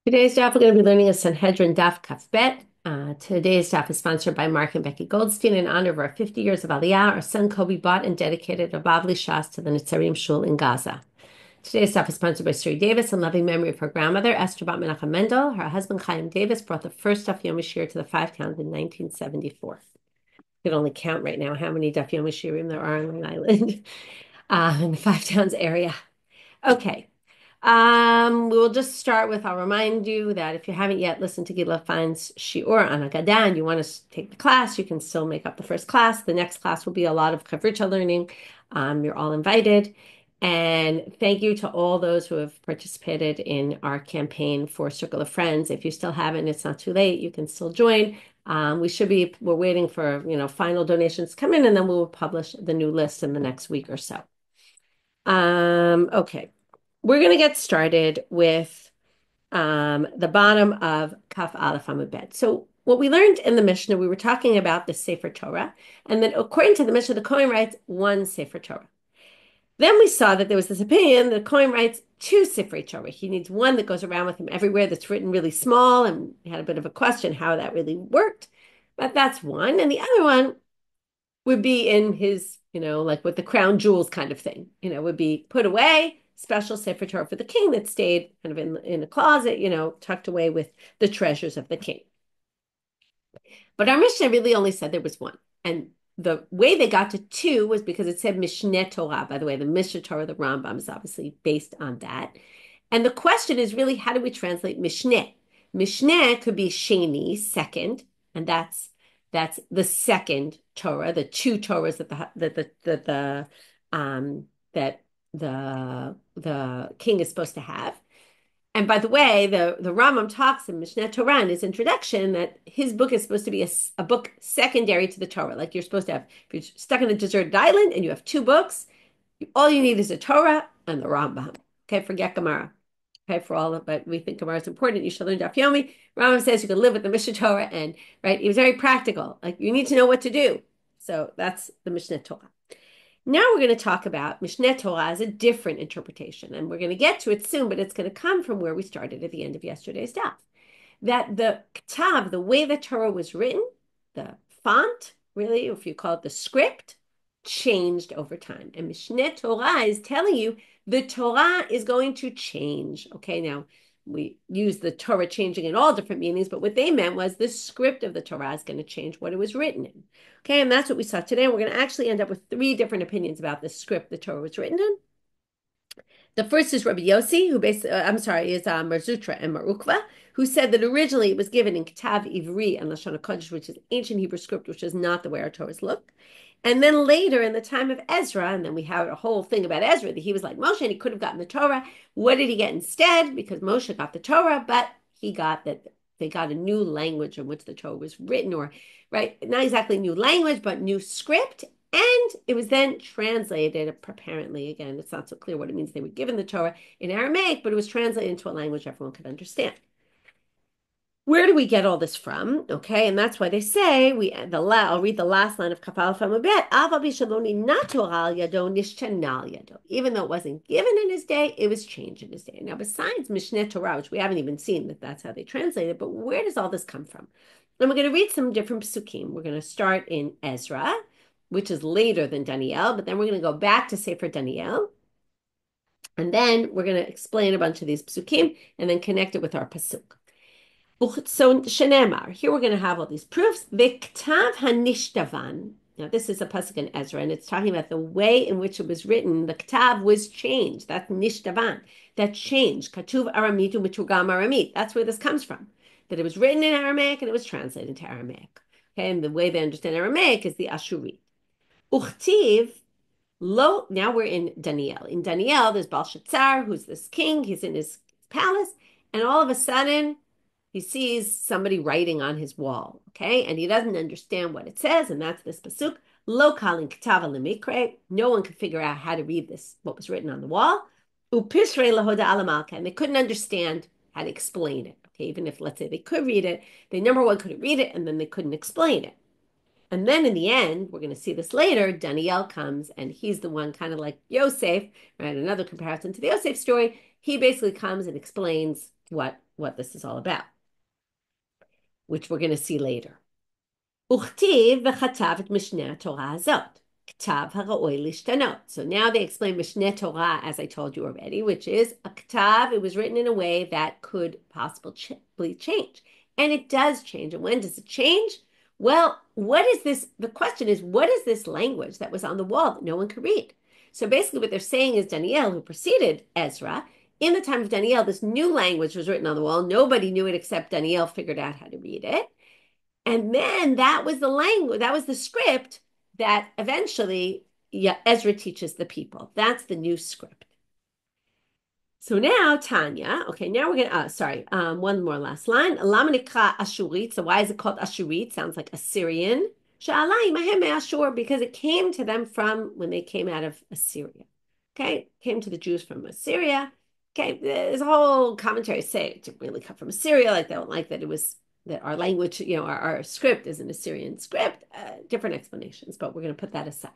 Today's daf, we're going to be learning a Sanhedrin daf kaf bet. Today's daf is sponsored by Mark and Becky Goldstein in honor of our 50 years of Aliyah. Our son Kobe bought and dedicated a Bavli Shas to the Nitzarim Shul in Gaza. Today's daf is sponsored by Suri Davis in loving memory of her grandmother, Esther Bat Menachem Mendel. Her husband, Chaim Davis, brought the first daf Yomi Shiur to the 5 count in 1974. You can only count right now how many daf Yomi Shiurim there are on Long Island in the 5 towns area. Okay. We will just start with, I'll remind you that if you haven't yet listened to Gila Fine's Shiur on Haggadah and you want to take the class, you can still make up the first class. The next class will be a lot of Chavrucha learning. You're all invited. And thank you to all those who have participated in our campaign for Circle of Friends. If you still haven't, it's not too late. You can still join. We're waiting for, final donations to come in, and then we will publish the new list in the next week or so. Okay. We're going to get started with the bottom of Kaf Aleph Amud Bet. So what we learned in the Mishnah, we were talking about the Sefer Torah, and then according to the Mishnah, the Kohen writes one Sefer Torah. Then we saw that there was this opinion that the Kohen writes two Sefer Torah. He needs one that goes around with him everywhere that's written really small, and we had a bit of a question how that really worked, but that's one. And the other one would be in his, like with the crown jewels kind of thing, would be put away, special Sefer Torah for the king that stayed kind of in a closet, tucked away with the treasures of the king. But our Mishnah really only said there was one. And the way they got to two was because it said Mishneh Torah. By the way, the Mishneh Torah, the Rambam, is obviously based on that. And the question is really, how do we translate Mishneh? Mishneh could be Sheni, second, and that's the second Torah, the two Torahs that the king is supposed to have. And by the way, the Rambam talks in Mishneh Torah in his introduction that his book is supposed to be a book secondary to the Torah. Like you're supposed to have, if you're stuck in a deserted island and you have two books, all you need is a Torah and the Rambam. Okay, forget Gemara. Okay, for all of, but we think Gemara is important. You should learn Daf Yomi. Rambam says you can live with the Mishneh Torah, and right, he was very practical. Like you need to know what to do. So that's the Mishneh Torah. Now we're going to talk about Mishneh Torah as a different interpretation, and we're going to get to it soon, but it's going to come from where we started at the end of yesterday's daf. That the Ktav, the way the Torah was written, the font, really, if you call it the script, changed over time. And Mishneh Torah is telling you the Torah is going to change. Okay, now we use the Torah changing in all different meanings, but what they meant was the script of the Torah is going to change what it was written in. Okay, and that's what we saw today. And we're going to actually end up with three different opinions about the script the Torah was written in. The first is Rabbi Yossi, who basically, is Marzutra and Marukva, who said that originally it was given in Ketav Ivri and Lashon HaKodesh, which is ancient Hebrew script, which is not the way our Torahs look. And then later in the time of Ezra, and then we have a whole thing about Ezra, that he was like Moshe and he could have gotten the Torah. What did he get instead? Because Moshe got the Torah, but he got that they got a new language in which the Torah was written, or right, not exactly new language, but new script. And it was then translated, apparently, again, it's not so clear what it means. They were given the Torah in Aramaic, but it was translated into a language everyone could understand. Where do we get all this from? Okay, and that's why they say I'll read the last line of Kafal Famabet. Even though it wasn't given in his day, it was changed in his day. Now, besides Mishneh Torah, which we haven't even seen that's how they translate it, but where does all this come from? And we're going to read some different psukim. We're going to start in Ezra, which is later than Daniel, but then we're going to go back to Sefer Daniel. And then we're going to explain a bunch of these psukim and then connect it with our pasuk. So Shenemar, here we're going to have all these proofs. V'ktav hanishtavan. Now this is a pasuk in Ezra, and it's talking about the way in which it was written. The ktav was changed. That's nishtavan. That changed. Katuv Aramit u'miturgam Aramit. That's where this comes from. That it was written in Aramaic and it was translated into Aramaic. Okay, and the way they understand Aramaic is the Ashurit. Uchtiv. Lo. Now we're in Daniel. In Daniel, there's Belshazzar, who's this king. He's in his palace, and all of a sudden he sees somebody writing on his wall, okay? And he doesn't understand what it says, and that's this pasuk. Lo kalin ketava lemikre. No one could figure out how to read this, what was written on the wall. Upisre lahoda alamalka. And they couldn't understand how to explain it. Okay, even if, let's say, they could read it, they number one couldn't read it, and then they couldn't explain it. And then in the end, we're going to see this later, Daniel comes, and he's the one kind of like Yosef, right? Another comparison to the Yosef story. He basically comes and explains what this is all about, which we're going to see later. וכתיב וכתב את משנה התורה הזאת. כתב הראוי להשתנות. So now they explain Mishneh Torah, as I told you already, which is a ktav. It was written in a way that could possibly change. And it does change. And when does it change? Well, what is this? The question is, what is this language that was on the wall that no one could read? So basically what they're saying is Daniel, who preceded Ezra, in the time of Daniel, this new language was written on the wall. Nobody knew it except Daniel figured out how to read it. And then that was the language, that was the script that eventually Ezra teaches the people. That's the new script. So now Tanya, okay, now we're going to, one more last line. Lama nikra Ashurit. So why is it called Ashurit? Sounds like Assyrian. Sha'alai mahem Ashur, because it came to them from when they came out of Assyria. Okay, came to the Jews from Assyria. Okay, there's a whole commentary say it didn't really come from Assyria, like they don't like that it was that our language, our script is an Assyrian script, different explanations, but we're going to put that aside.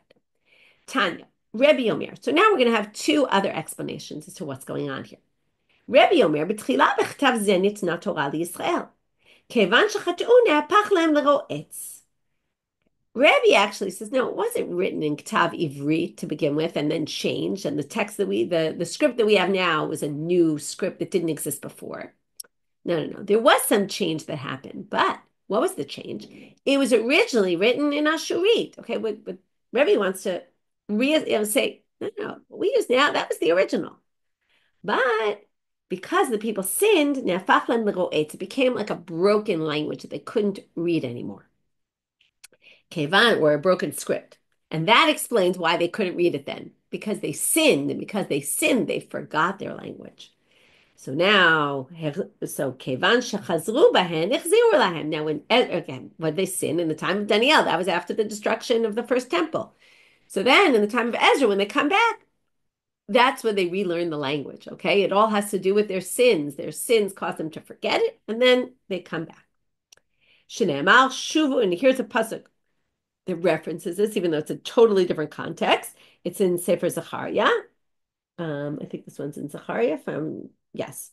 Tanya, Rabbi Yomi. So now we're going to have two other explanations as to what's going on here. Rabbi Yomi, בתחילה בכתב זה ניתנה תורה לישראל. כיוון שחטאו נהפך להם לרועץ. Rabbi actually says, no, it wasn't written in Ktav Ivri to begin with and then changed. And the text that the script that we have now was a new script that didn't exist before. No. There was some change that happened, but what was the change? It was originally written in Ashurit. Okay, but Rebbe wants to say, no, what we use now, that was the original. But because the people sinned, it became like a broken language that they couldn't read anymore. Kevan, or a broken script. And that explains why they couldn't read it then. Because they sinned, and because they sinned, they forgot their language. So now, kevan shechazru bahen ichziru lahem. Now, when they sinned in the time of Daniel, that was after the destruction of the first temple. So then, in the time of Ezra, when they come back, that's when they relearn the language. Okay, it all has to do with their sins. Their sins cause them to forget it, and then they come back. Shneimar shuvu, and here's a pasuk that references this, even though it's a totally different context. It's in Sefer Zechariah. I think this one's in Zechariah yes.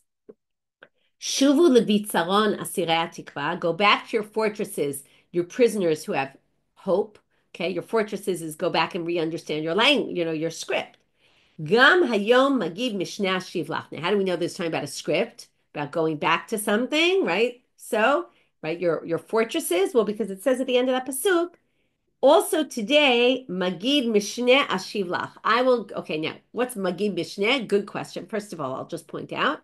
Shuvu levitzaron asirei tikva. Go back to your fortresses, your prisoners who have hope. Okay, your fortresses is go back and re-understand your language, your script. Gam hayom magid mishnah shivlach. Now, how do we know this is talking about a script, about going back to something, right? So, right, your fortresses, well, because it says at the end of that pasuk, also today, Magid Mishneh Ashivlach. Okay, now, what's Magid Mishneh? Good question. First of all, I'll just point out,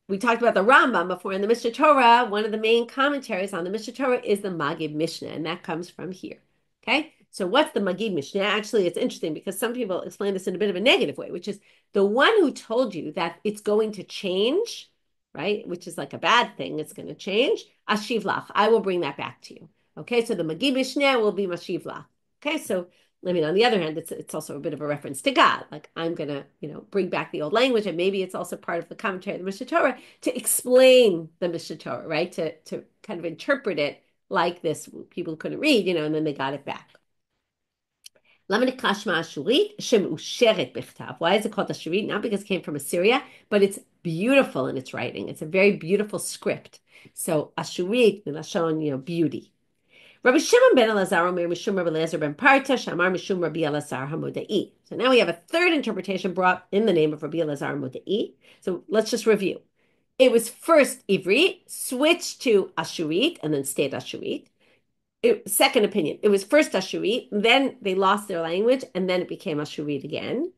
we talked about the Rambam before in the Mishneh Torah. One of the main commentaries on the Mishneh Torah is the Magid Mishneh, and that comes from here. Okay, so what's the Magid Mishneh? Actually, it's interesting because some people explain this in a bit of a negative way, which is the one who told you that it's going to change, right, which is like a bad thing, it's going to change. Ashivlach, I will bring that back to you. Okay, so the Magid Mishneh will be Mashivla. Okay, so on the other hand, it's also a bit of a reference to God. Like I'm gonna, bring back the old language, and maybe it's also part of the commentary of the Mishneh Torah to explain the Mishneh Torah, right? To kind of interpret it like this. People couldn't read, and then they got it back. Why is it called Ashurit? Not because it came from Assyria, but it's beautiful in its writing. It's a very beautiful script. So Ashurit, milashon, beauty. Rabbi Shimon ben Elazar Omer Mishum Rabbi Elazar ben Parta Shamar Mishum Rabbi Elazar HaModai. So now we have a third interpretation brought in the name of Rabbi Elazar HaModai. So let's just review. It was first Ivri, switched to Ashurit, and then stayed Ashurit. Second opinion, it was first Ashurit, then they lost their language, and then it became Ashurit again.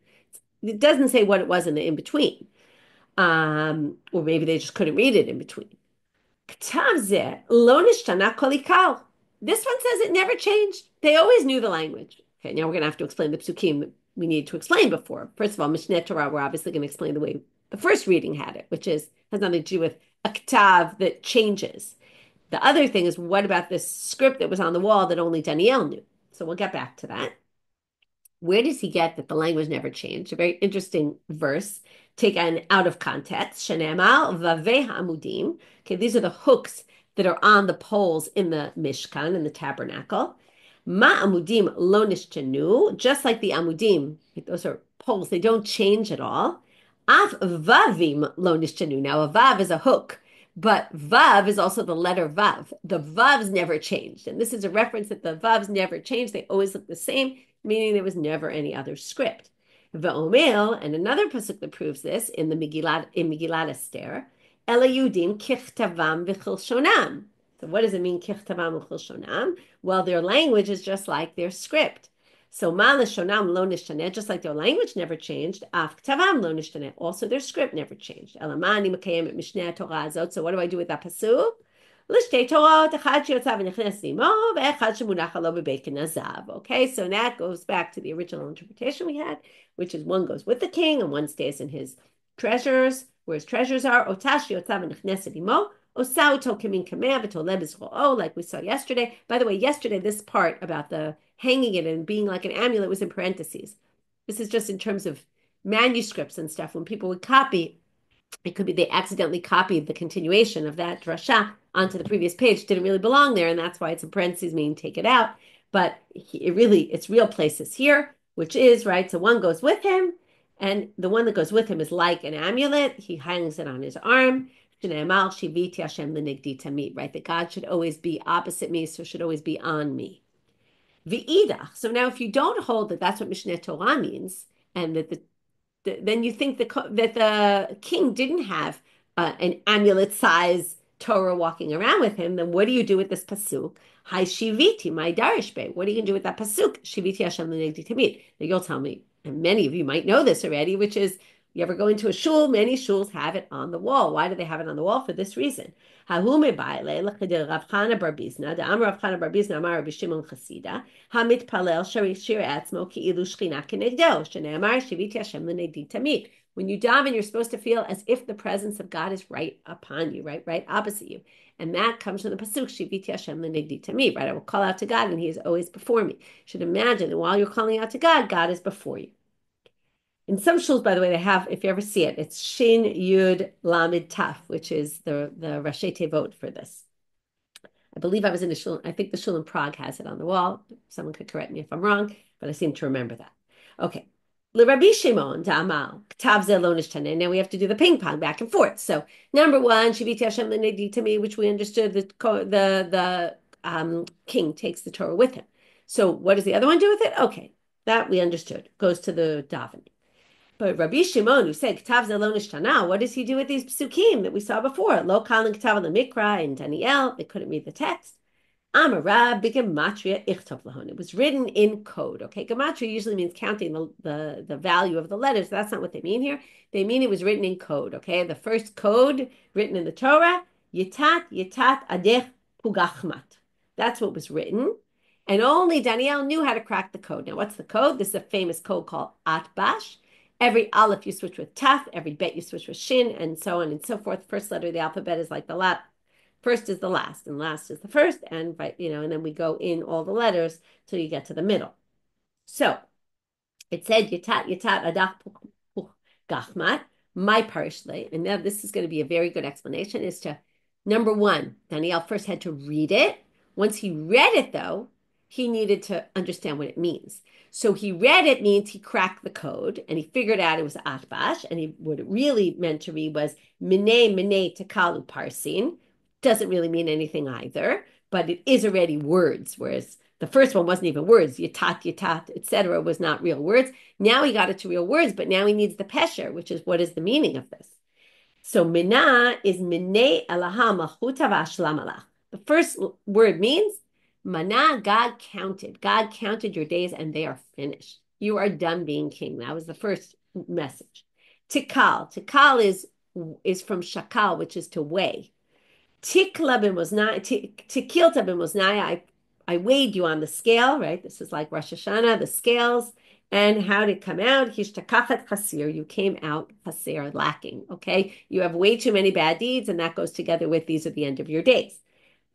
It doesn't say what it was in the in-between. Or maybe they just couldn't read it in between. K'tav zeh lo nishtana kol ikal. This one says it never changed. They always knew the language. Okay, now we're going to have to explain the psukim that we need to explain before. First of all, Mishneh Torah, we're obviously going to explain the way the first reading had it, which has nothing to do with a ktav that changes. The other thing is, what about this script that was on the wall that only Daniel knew? So we'll get back to that. Where does he get that the language never changed? A very interesting verse taken out of context. Shenemal vaveh amudim. Okay, these are the hooks that are on the poles in the Mishkan, in the tabernacle. Ma amudim lo nishtanu, just like the amudim, those are poles, they don't change at all. Af vavim lo nishtanu. Now a vav is a hook, but vav is also the letter vav. The vavs never changed, and this is a reference that the vavs never changed. They always look the same, meaning there was never any other script. Va'omel, and another pasuk that proves this in Megillat Esther, Ela Yudim kichtavam v'chilshonam. So what does it mean kichtavam v'chilshonam? Well, their language is just like their script. So ma l'shonam lo nishtaneh, just like their language never changed, af ktavam lo nishtaneh, also their script never changed. Elamani makayem et mishneh Torah azot. So what do I do with that pasuk? L'shtei Torah, echad sheyotzav v'nechnes limo, ve'echad shemunach alo b'beit k'nazav. Okay, so that goes back to the original interpretation we had, which is one goes with the king and one stays in his treasures, where his treasures are. Otash sheyotzav v'nechnes limo. Like we saw yesterday. By the way, yesterday, this part about the hanging it and being like an amulet was in parentheses. This is just in terms of manuscripts and stuff. When people would copy, it could be they accidentally copied the continuation of that drasha onto the previous page. Didn't really belong there, and that's why it's in parentheses, meaning take it out. But it's real places here, which is, right, so one goes with him, and the one that goes with him is like an amulet. He hangs it on his arm. Right? That God should always be opposite me, so should always be on me. V'idach. So now if you don't hold that that's what Mishneh Torah means, and that then you think that the king didn't have an amulet size Torah walking around with him, then what do you do with this pasuk? Hi shiviti, my darishbe. What are you going to do with that pasuk? Shiviti Hashem l'negdi tamid. Now you'll tell me, and many of you might know this already, which is, you ever go into a shul, many shuls have it on the wall. Why do they have it on the wall? For this reason. Hahume baile l'chedil Rav Chana bar Bizna, the Amar Rav Chana bar Bizna, Amar Rabbi Shimon Chasida, hamit palel shir atzmo ki ilu shchina kenegdo, shene'amar shiviti Hashem l'negdi tamid. When you daven, you're supposed to feel as if the presence of God is right upon you, right opposite you. And that comes from the pasuk, Shiviti Hashem l'negdi tamid, right? I will call out to God and he is always before me. You should imagine that while you're calling out to God, God is before you. In some shuls, by the way, they have, if you ever see it, it's Shin Yud Lamed Taf, which is the Rashi Tevot for this. I believe I was in a shul, I think the shul in Prague has it on the wall. Someone could correct me if I'm wrong, but I seem to remember that. Okay. Rabbi Shimon Da'amal, Ktav Ze Lo Nishtane. Now we have to do the ping pong back and forth. So number one, Shiviti Hashem l'negdi tamid, which we understood the king takes the Torah with him. So what does the other one do with it? Okay, that we understood. Goes to the davening. But Rabbi Shimon, who said Ktav Ze Lo Nishtana, what does he do with these psukim that we saw before? Lo Kal Ktav L'Mikra in Daniel, they couldn't read the text. Amara b'gematria ichtov lahon. It was written in code. Okay, gematria usually means counting the value of the letters. That's not what they mean here. They mean it was written in code. Okay, the first code written in the Torah, yitat adech pugachmat. That's what was written, and only Daniel knew how to crack the code. Now, what's the code? This is a famous code called atbash. Every aleph you switch with taf, every bet you switch with shin, and so on and so forth. First letter of the alphabet is like the lat. First is the last, and last is the first, and and then we go in all the letters till you get to the middle. So it said yitat adach gachmat, my parishle, and now this is going to be a very good explanation. Is to number one, Daniel first had to read it. Once he read it, though, he needed to understand what it means. So he read it means he cracked the code and he figured out it was atbash, and what it really meant to read was minei tekalu parsin. Doesn't really mean anything either, but it is already words, whereas the first one wasn't even words. Yatat, etc. was not real words. Now he got it to real words, but now he needs the pesher, which is what is the meaning of this. So minah is minei elaha malchuta v'ashlam alach. The first word means manah, God counted. God counted your days and they are finished. You are done being king. That was the first message. Tikal is from shakal, which is to weigh. Tikilta b'moznaya, I weighed you on the scale, right? This is like Rosh Hashanah, the scales. And how did it come out? Hishtakachat chasir, you came out chasir, lacking, okay? You have way too many bad deeds, and that goes together with these at the end of your days.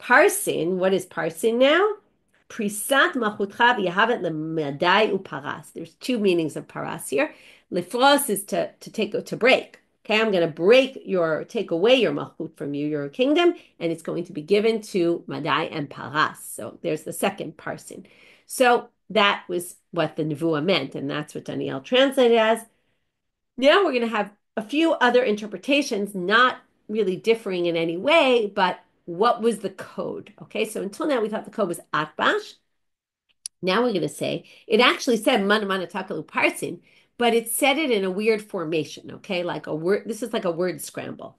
Parsin, what is parsin now? Prisat machutcha v'yahavet lemadai uparas. There's two meanings of paras here. Lifros is to break. Okay, I'm going to take away your malchut from you, your kingdom, and it's going to be given to Madai and Paras. So there's the second parsin. So that was what the nevuah meant, and that's what Daniel translated as. Now we're going to have a few other interpretations, not really differing in any way, but what was the code? Okay, so until now we thought the code was atbash. Now we're going to say it actually said mana mana takalu parsin, but it said it in a weird formation. Okay, like a word. This is like a word scramble.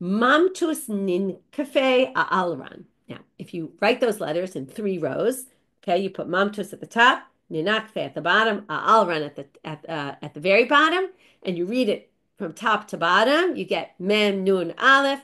Mamtus nin cafe alran. Now, if you write those letters in 3 rows, okay, you put mamtus at the top, ninakfe at the bottom, alran at the very bottom, and you read it from top to bottom. You get mem nun aleph,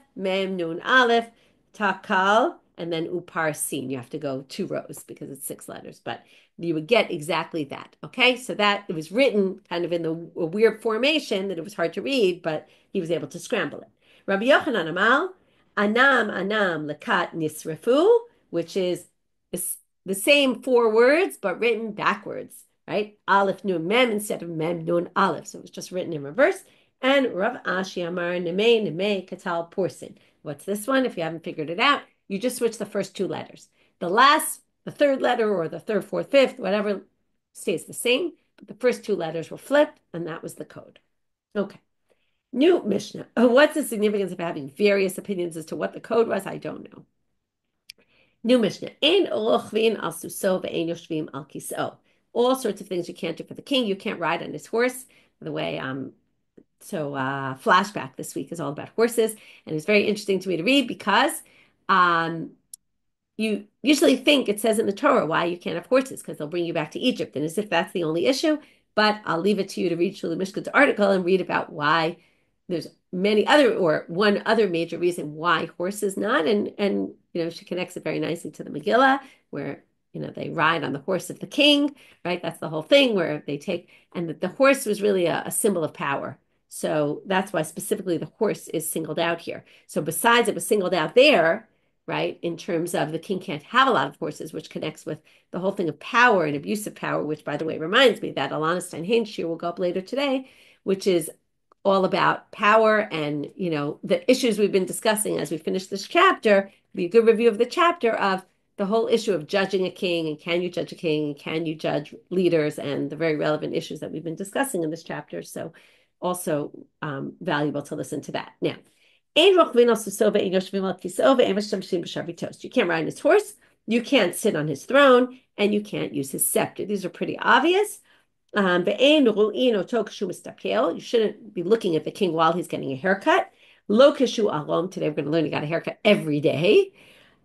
takal, and then upar sin. You have to go 2 rows because it's 6 letters, but you would get exactly that. Okay, so that it was written kind of in the weird formation that it was hard to read, but he was able to scramble it. Rabbi Yochanan Amal, anam lekat nisrefu, which is the same 4 words but written backwards, right? Aleph nun mem instead of mem nun aleph, so it was just written in reverse. And Rav Ashi Amar neme katal porsin. What's this one? If you haven't figured it out, you just switch the first 2 letters. The third letter or the third, fourth, fifth, whatever stays the same, but the first 2 letters were flipped, and that was the code. Okay. New Mishnah. What's the significance of having various opinions as to what the code was? I don't know. New Mishnah. Ein rochvin al suso ve'ein yoshvim al kiso. All sorts of things you can't do for the king. You can't ride on his horse. By the way, flashback this week is all about horses, and it's very interesting to me to read because you usually think it says in the Torah why you can't have horses because they'll bring you back to Egypt, and as if that's the only issue. But I'll leave it to you to read Shuli Mishkan's article and read about why there's one other major reason why horses not, and she connects it very nicely to the Megillah where they ride on the horse of the king, right? That's the whole thing where they take, and that the horse was really a symbol of power. So that's why specifically the horse is singled out here. So besides it was singled out there, right, in terms of the king can't have a lot of horses, which connects with the whole thing of power and abuse of power, which, by the way, reminds me that Alana Steinhain Shiur will go up later today, which is all about power and, the issues we've been discussing as we finish this chapter. Be a good review of the chapter of the whole issue of judging a king, and can you judge a king, and can you judge leaders, and the very relevant issues that we've been discussing in this chapter. So also valuable to listen to that. Now, you can't ride his horse, you can't sit on his throne, and you can't use his scepter. These are pretty obvious. You shouldn't be looking at the king while he's getting a haircut. Today we're going to learn he got a haircut every day,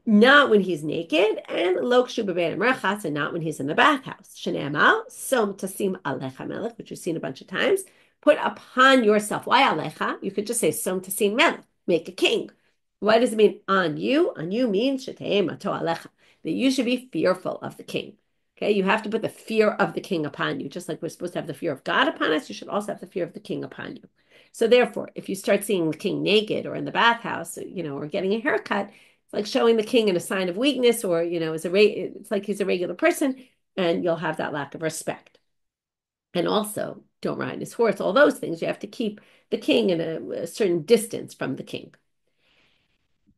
not when he's naked, and and not when he's in the bathhouse. Which we've seen a bunch of times. Put upon yourself. Why alecha? You could just say som tasim melech, make a king. What does it mean on you? On you means alecha, that you should be fearful of the king. Okay, you have to put the fear of the king upon you. Just like we're supposed to have the fear of God upon us, you should also have the fear of the king upon you. So therefore, if you start seeing the king naked or in the bathhouse, or getting a haircut, it's like showing the king in a sign of weakness, or it's like he's a regular person, and you'll have that lack of respect. And also, don't ride his horse, all those things. You have to keep the king in a certain distance from the king.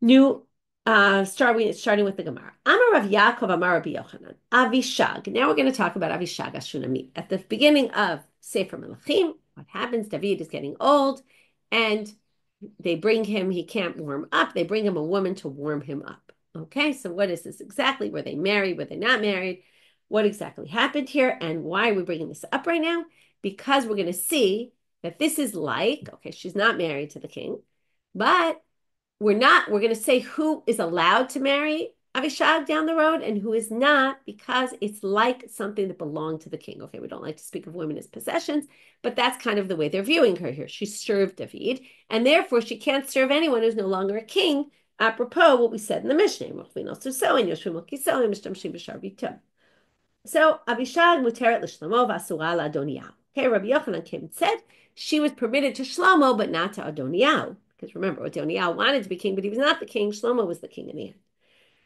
Starting with the Gemara. Amar Rav Yaakov Amar Rabbi Yochanan. Avishag. Now we're going to talk about Avishag the Shunamite. At the beginning of Sefer Melachim, what happens? David is getting old, and they bring him, he can't warm up. They bring him a woman to warm him up. Okay, so what is this exactly? Were they married? Were they not married? What exactly happened here? And why are we bringing this up right now? Because we're going to see that this is like, okay, she's not married to the king, but we're going to say who is allowed to marry Avishag down the road and who is not, because it's like something that belonged to the king. Okay, we don't like to speak of women as possessions, but that's kind of the way they're viewing her here. She served David, and therefore she can't serve anyone who's no longer a king, apropos what we said in the Mishnah. So Avishag muteret l'shlomo v'asura la'adoniyahu. Okay, Rabbi Yochanan came and said she was permitted to Shlomo, but not to Adoniyahu. Because remember, Adoniyahu wanted to be king, but he was not the king. Shlomo was the king in the end.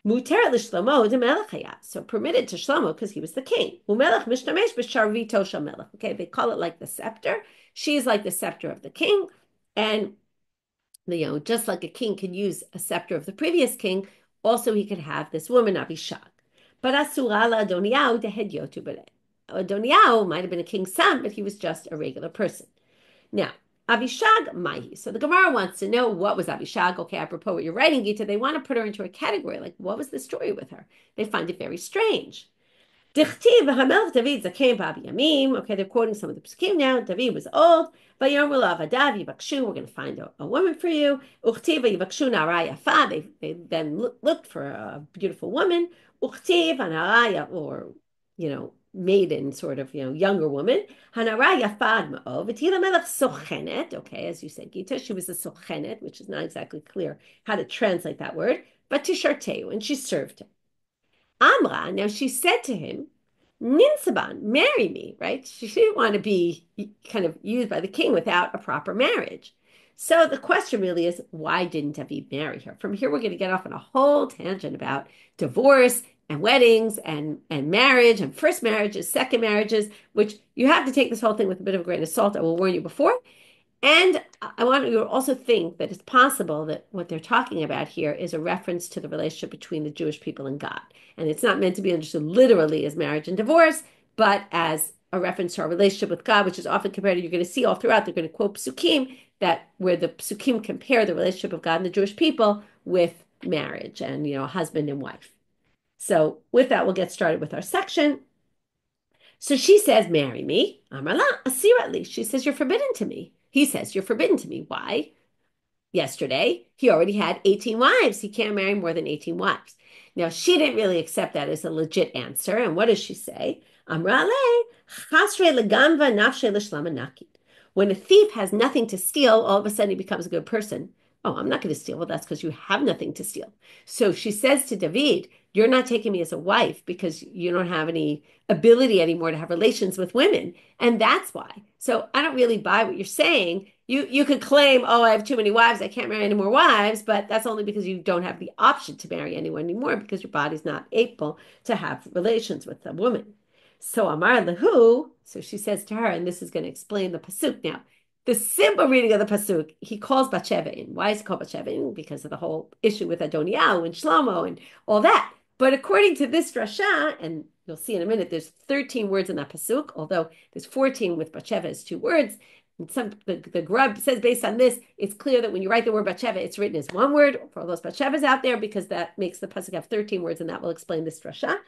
Muteret l'shlomo de melech. So permitted to Shlomo because he was the king. Umelech mishtamesh b'sharvito shel melech. Okay, they call it like the scepter. She's like the scepter of the king, and just like a king could use a scepter of the previous king, also he could have this woman Avishag. But asura la Adoniyahu dehedyotu b'le. Adoniyahu might have been a king's son, but he was just a regular person. Now, Avishag Mahi. So the Gemara wants to know what was Avishag. Okay, apropos what you're writing, Gita, they want to put her into a category. Like, what was the story with her? They find it very strange. Dichtiv v'hamelech David zaken b'abi yamim. Okay, they're quoting some of the psukim now. David was old. Vayomru la'avadav yivakshu. We're going to find a woman for you. Uchtiv yivakshu nara yafa. They then looked for a beautiful woman. Uchtiv nara, or maiden, sort of younger woman. Hanara yafad ma'ov. V'tila melech sochenet. Okay, as you said, Gita, she was a sochenet, which is not exactly clear how to translate that word. But tisharteu, and she served him. Amra, now she said to him, Ninsaban, marry me, right? She didn't want to be kind of used by the king without a proper marriage. So the question really is, why didn't David marry her? From here, we're going to get off on a whole tangent about divorce and weddings and marriage and first marriages, second marriages, which you have to take this whole thing with a bit of a grain of salt. I will warn you before. And I want you to also think that it's possible that what they're talking about here is a reference to the relationship between the Jewish people and God. And it's not meant to be understood literally as marriage and divorce, but as a reference to our relationship with God, which is often compared to, you're going to see all throughout, they're going to quote psukim, that where the psukim compare the relationship of God and the Jewish people with marriage and, husband and wife. So with that, we'll get started with our section. So she says, marry me. Amrala, asiratli. She says, you're forbidden to me. He says, you're forbidden to me. Why? Yesterday, he already had 18 wives. He can't marry more than 18 wives. Now, she didn't really accept that as a legit answer. And what does she say? Amrale, chasre legamva nafshe l'shlamanaki. When a thief has nothing to steal, all of a sudden he becomes a good person. Oh, I'm not going to steal. Well, that's because you have nothing to steal. So she says to David, you're not taking me as a wife because you don't have any ability anymore to have relations with women. And that's why. So I don't really buy what you're saying. You could claim, oh, I have too many wives, I can't marry any more wives, but that's only because you don't have the option to marry anyone anymore because your body's not able to have relations with a woman. So Amar Lahu, so she says to her, and this is going to explain the pasuk now. The simple reading of the pasuk, he calls Bathsheba in. Why is he called Bathsheba in? Because of the whole issue with Adoniyahu and Shlomo and all that. But according to this drasha, and you'll see in a minute, there's 13 words in that pasuk, although there's 14 with Bathsheba as 2 words. And the Grub says based on this, it's clear that when you write the word Bathsheba, it's written as 1 word for all those Bathshebas out there, because that makes the pasuk have 13 words, and that will explain this drasha,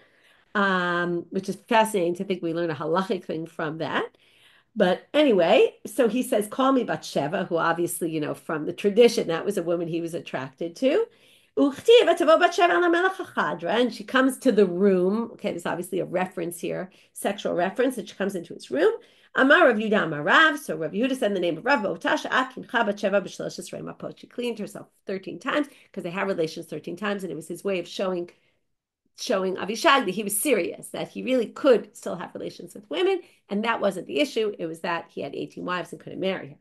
which is fascinating to think we learn a halachic thing from that. But anyway, so he says, call me Bathsheba, who obviously, from the tradition, that was a woman he was attracted to. And she comes to the room. Okay, there's obviously a reference here, sexual reference, and she comes into his room. Amar Rav Yehuda Amar Rav. So Rav Yehuda said in the name of Rav, she cleaned herself 13 times because they had relations 13 times, and it was his way of showing Avishag that he was serious, that he really could still have relations with women, and that wasn't the issue. It was that he had 18 wives and couldn't marry her.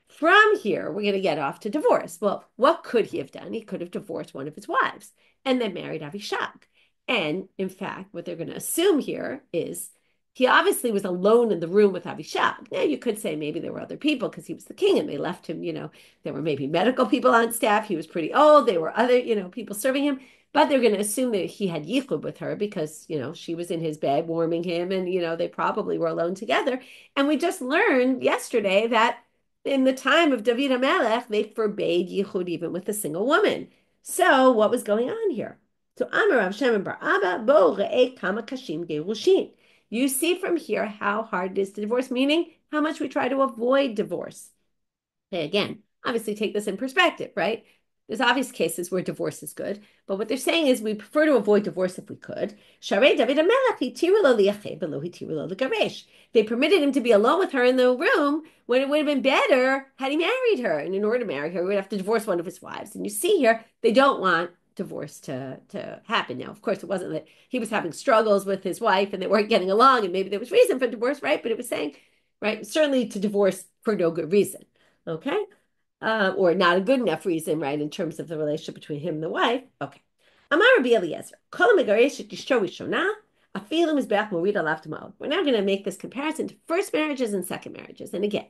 From here, we're going to get off to divorce. Well, what could he have done? He could have divorced one of his wives and then married Avishag. And in fact, what they're going to assume here is he obviously was alone in the room with Avishag. Now, you could say maybe there were other people because he was the king and they left him, there were maybe medical people on staff. He was pretty old. There were other, people serving him. But they're going to assume that he had yichud with her because, she was in his bed warming him and, they probably were alone together. And we just learned yesterday that in the time of David HaMelech, they forbade yichud even with a single woman. So what was going on here? So Amar Rav Shimon bar Abba, bo re'eh kama kashim gerushin. You see from here how hard it is to divorce, meaning how much we try to avoid divorce. Okay, again, obviously take this in perspective, right? There's obvious cases where divorce is good, but what they're saying is we prefer to avoid divorce if we could. They permitted him to be alone with her in the room when it would have been better had he married her. And in order to marry her, he would have to divorce one of his wives. And you see here, they don't want divorce to happen. Now, of course, it wasn't that he was having struggles with his wife and they weren't getting along, and maybe there was reason for divorce, right? But it was saying, right, certainly to divorce for no good reason, okay? Or not a good enough reason, right, in terms of the relationship between him and the wife. Okay. Amar Rabbi Eliezer, we're now going to make this comparison to first marriages and second marriages. And again,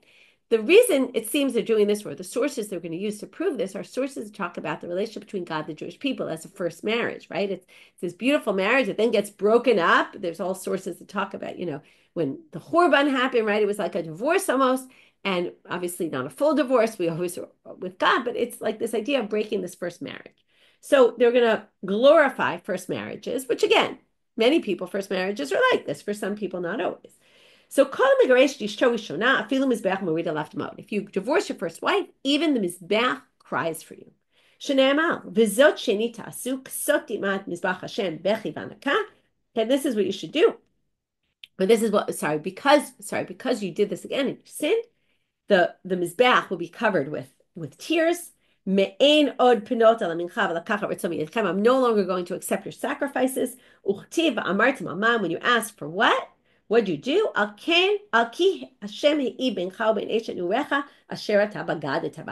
the reason it seems they're doing this, or the sources they're going to use to prove this, are sources that talk about the relationship between God and the Jewish people as a first marriage, right? It's this beautiful marriage that then gets broken up. There's all sources that talk about, when the Horban happened, right? It was like a divorce almost. And obviously not a full divorce. We always are with God, but it's like this idea of breaking this first marriage. So they're going to glorify first marriages, which again, many people, first marriages are like this. For some people, not always. So if you divorce your first wife, even the mizbeach cries for you. Okay, this is what you should do. But this is what, because you did this again and you sinned, the mizbeach will be covered with tears. I'm no longer going to accept your sacrifices. When you ask for what do you do?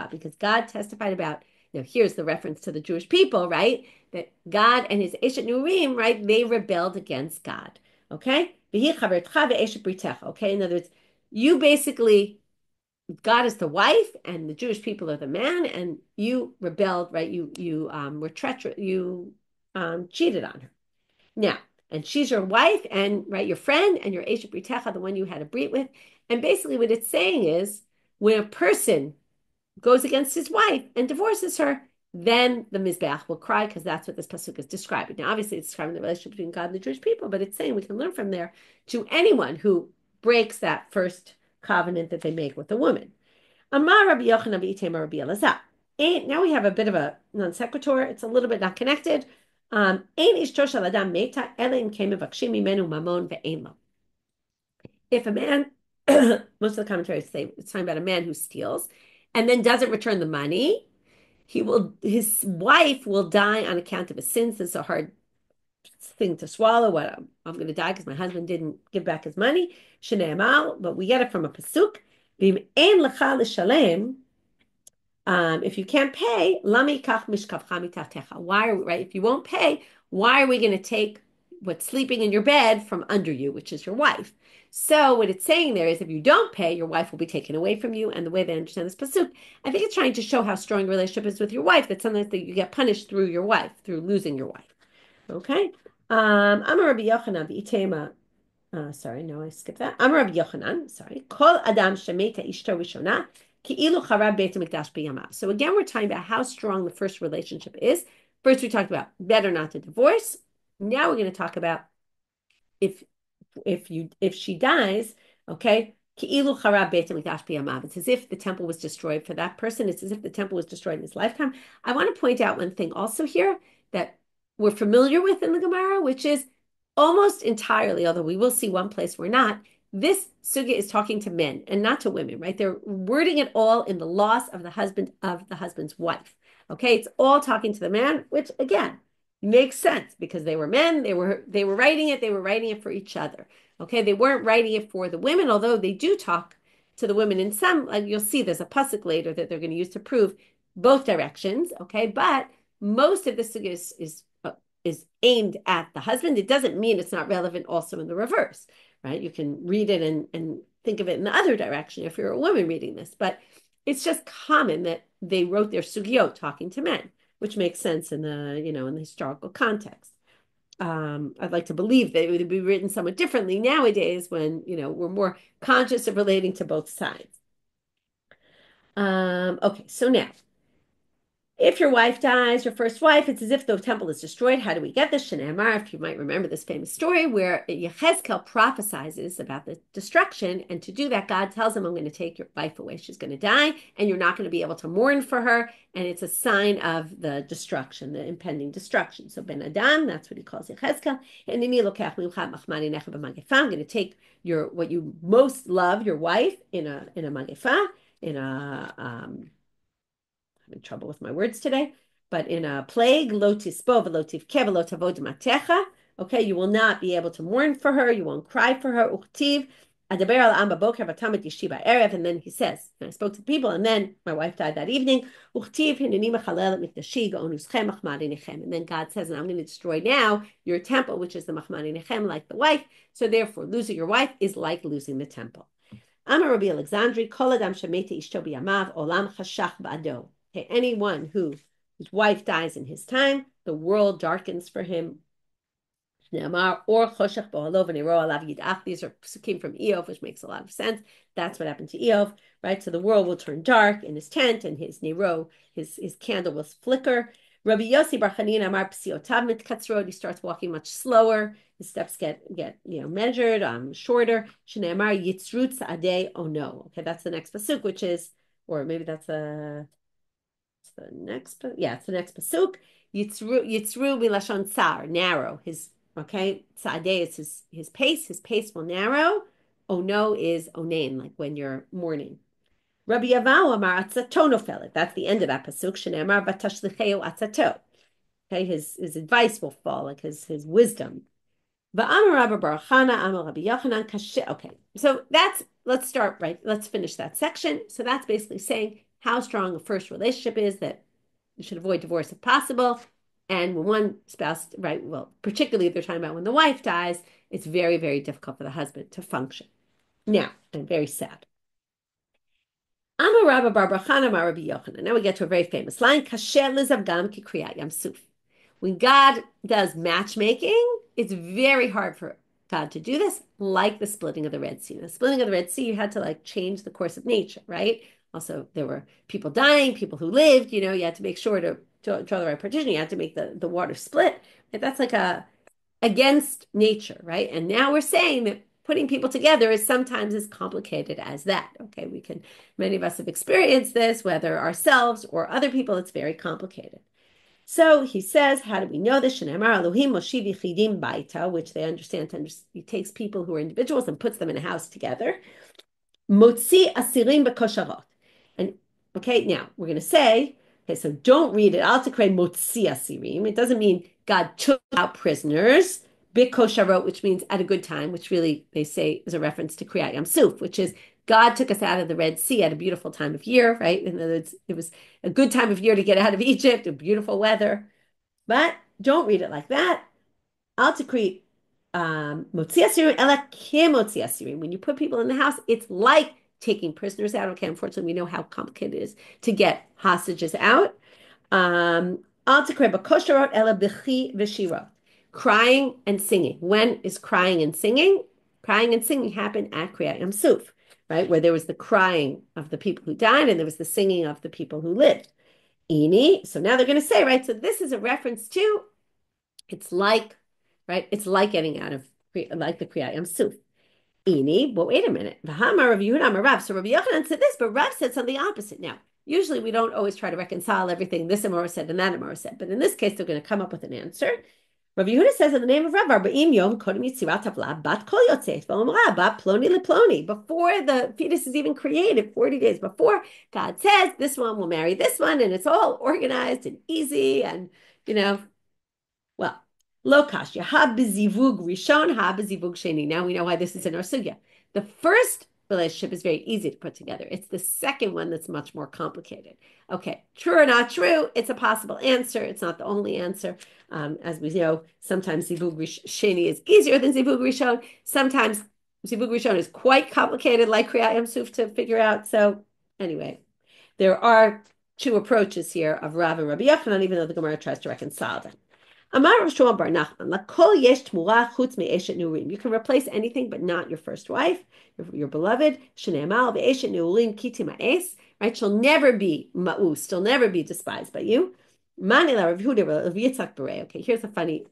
Because God testified about, here's the reference to the Jewish people, right? That God and his Eshet Nurim, right? They rebelled against God. Okay? Okay, in other words, you basically, God is the wife and the Jewish people are the man, and you rebelled, right? You were treacherous, you cheated on her. Now, and she's your wife and right, your friend and your Eshet Britecha, the one you had a brit with. And basically what it's saying is when a person goes against his wife and divorces her, then the Mizbeach will cry, because that's what this pasuk is describing. Now, obviously, it's describing the relationship between God and the Jewish people, but it's saying we can learn from there to anyone who breaks that first covenant that they make with a woman. Amar Rabbi Yochanan v'itema Rabbi Elazar. Now we have a bit of a non sequitur. It's a little bit not connected. If a man, most of the commentaries say it's talking about a man who steals and then doesn't return the money, his wife will die on account of his sins. This is a hard thing to swallow. What I'm going to die because my husband didn't give back his money. But we get it from a pasuk. If you can't pay, why? Right? If you won't pay, why are we going to take what's sleeping in your bed from under you, which is your wife? So what it's saying there is, if you don't pay, your wife will be taken away from you. And the way they understand this pasuk, I think it's trying to show how strong your relationship is with your wife. That sometimes that you get punished through your wife, through losing your wife. Okay. Amar Rabbi Yochanan v'itema. Sorry, no, I skipped that. Amar Rabbi Yochanan. Sorry. Kol adam shemeta ishto rishona. So again, we're talking about how strong the first relationship is. First, we talked about better not to divorce. Now we're going to talk about if she dies, okay, it's as if the temple was destroyed for that person. It's as if the temple was destroyed in his lifetime. I want to point out one thing also here that we're familiar with in the Gemara, which is almost entirely, although we will see one place we're not, this sugya is talking to men and not to women, right? They're wording it all in the loss of the husband's wife. Okay, it's all talking to the man, which again makes sense because they were men. They were writing it. They were writing it for each other. Okay, they weren't writing it for the women, although they do talk to the women in some. Like you'll see, there's a pasuk later that they're going to use to prove both directions. Okay, but most of the sugya is aimed at the husband. It doesn't mean it's not relevant also in the reverse. Right? You can read it and think of it in the other direction if you're a woman reading this. But it's just common that they wrote their sugyot talking to men, which makes sense in the, in the historical context. I'd like to believe that it would be written somewhat differently nowadays when, we're more conscious of relating to both sides. Okay, so now, if your wife dies, your first wife, it's as if the temple is destroyed. How do we get this? Shnei if you might remember this famous story where Yechezkel prophesizes about the destruction. And to do that, God tells him, I'm going to take your wife away. She's going to die and you're not going to be able to mourn for her. And it's a sign of the destruction, the impending destruction. So Ben Adam, that's what he calls Yechezkel. And I'm going to take what you most love, your wife, in a magefa, I'm in trouble with my words today, but in a plague, lo tispo v'lo tivke v'lo tavod matecha. Okay, you will not be able to mourn for her. You won't cry for her. Uchtiv adaber al am baboker v'tamid yeshiva erev. And then he says, I spoke to the people, and then my wife died that evening. Uchtiv hineni mechalel mikdashi ga'onuschem machmadi nechem. And then God says, and I'm going to destroy now your temple, which is the machmadi nechem, like the wife. So therefore, losing your wife is like losing the temple. Amar Rabbi Alexandri, kol adam shemete ishto b'yamav olam chashach ba'ado. Okay, anyone whose wife dies in his time, the world darkens for him. Ne'amar or choshech bo'alo v'niro alav yidach. These are psukim from Eov, which makes a lot of sense. That's what happened to Eov, right? So the world will turn dark in his tent, and his niro, his candle will flicker. Rabbi Yossi Bar Chanina Amar Psiotav Mitkatzrod. He starts walking much slower. His steps get measured, shorter. Shneimar Yitzrut Saadei Ono. Okay, that's the next pasuk, which is, or maybe that's the next. Yeah, it's the next pasuk. Yitzru milashon tsar, narrow. His Saadei is his pace. His pace will narrow. Ono is onain, like when you're mourning. Rabbi Yavau Amar Atzato Nofelet. That's the end of that pasuk. Shneimar Vatashlicheu Atzato. Okay, his advice will fall, like his wisdom. Va'amar Rabbi Baruch Hana Amar Rabbi Yochanan Kashe. Okay, so let's start right. Let's finish that section. So that's basically saying how strong a first relationship is, that you should avoid divorce if possible. And when one spouse, right, well, particularly if they're talking about when the wife dies, it's very, very difficult for the husband to function. Now, and very sad. Amar Rabbi Baruch Hana Amar Rabbi Yochanan. Now we get to a very famous line: Kasher lizavgam ki kriyat yam suf. When God does matchmaking, it's very hard for God to do this, like the splitting of the Red Sea. The splitting of the Red Sea, you had to like change the course of nature, right? Also, there were people dying, people who lived, you had to make sure to draw the right partition. You had to make the water split. That's like against nature, right? And now we're saying that putting people together is sometimes as complicated as that. Okay, many of us have experienced this, whether ourselves or other people, it's very complicated. So he says, how do we know this? Shneimar Elohim Moshiv Yichidim Baita, which they understand. He takes people who are individuals and puts them in a house together. Motzi Asirim Bekosharot. And okay, now we're going to say, okay, so don't read it. Al Tikre Motzi Asirim. It doesn't mean God took out prisoners. Bekosharot, which means at a good time, which really they say is a reference to Kriyat Yam Suf, which is God took us out of the Red Sea at a beautiful time of year, right? And it was a good time of year to get out of Egypt, a beautiful weather. But don't read it like that. Al Tikri Motzi Asirim Ela Kimotzi Asirim. When you put people in the house, it's like taking prisoners out. Okay, unfortunately, we know how complicated it is to get hostages out. Al Tikre Bakosharot Ela Bichi V'Shira. Crying and singing. When is crying and singing? Crying and singing happened at Kriyat Yam Suf, right? Where there was the crying of the people who died and there was the singing of the people who lived. Ini. So now they're going to say, right? So this is a reference to, it's like, right? It's like getting out of, like the Kriyat Yam Suf. Ini. But wait a minute. V'hamar Rav Yehuda Amar Rav. So Rabbi Yochanan said this, but Rav said something opposite. Now, usually we don't always try to reconcile everything this Amar said and that Amar said, but in this case, they're going to come up with an answer. Rabbi Yehuda says in the name of Rav, Arba'im Yom Kodem Yitzirat Havla Bat Kol Yotzeit V'Omra Bat Ploni LePloni. Before the fetus is even created, 40 days before, God says this one will marry this one, and it's all organized and easy, and well, Lo Kashya Ha B'Zivug Rishon Ha B'Zivug Sheni. Now we know why this is in our sugya. The first relationship is very easy to put together. It's the second one that's much more complicated. Okay, true or not true? It's a possible answer. It's not the only answer. As we know, sometimes Zivug Sheni is easier than Zivug Rishon. Sometimes Zivug Rishon is quite complicated, like Kriyat Yam Suf, to figure out. So anyway, there are two approaches here of Rav and Rabbi Yochanan, even though the Gemara tries to reconcile them. Amar Rav Shmuel Bar Nachman, Lakol yesh tmura chutz me'eshet nurim. You can replace anything, but not your first wife, your beloved. Shneemal ve'eshet nurim kiti ma'es. Right? She'll never be ma'us. She'll never be despised by you. Mani la Rav Yehuda Rav Yitzchak Berei. Okay, here's a funny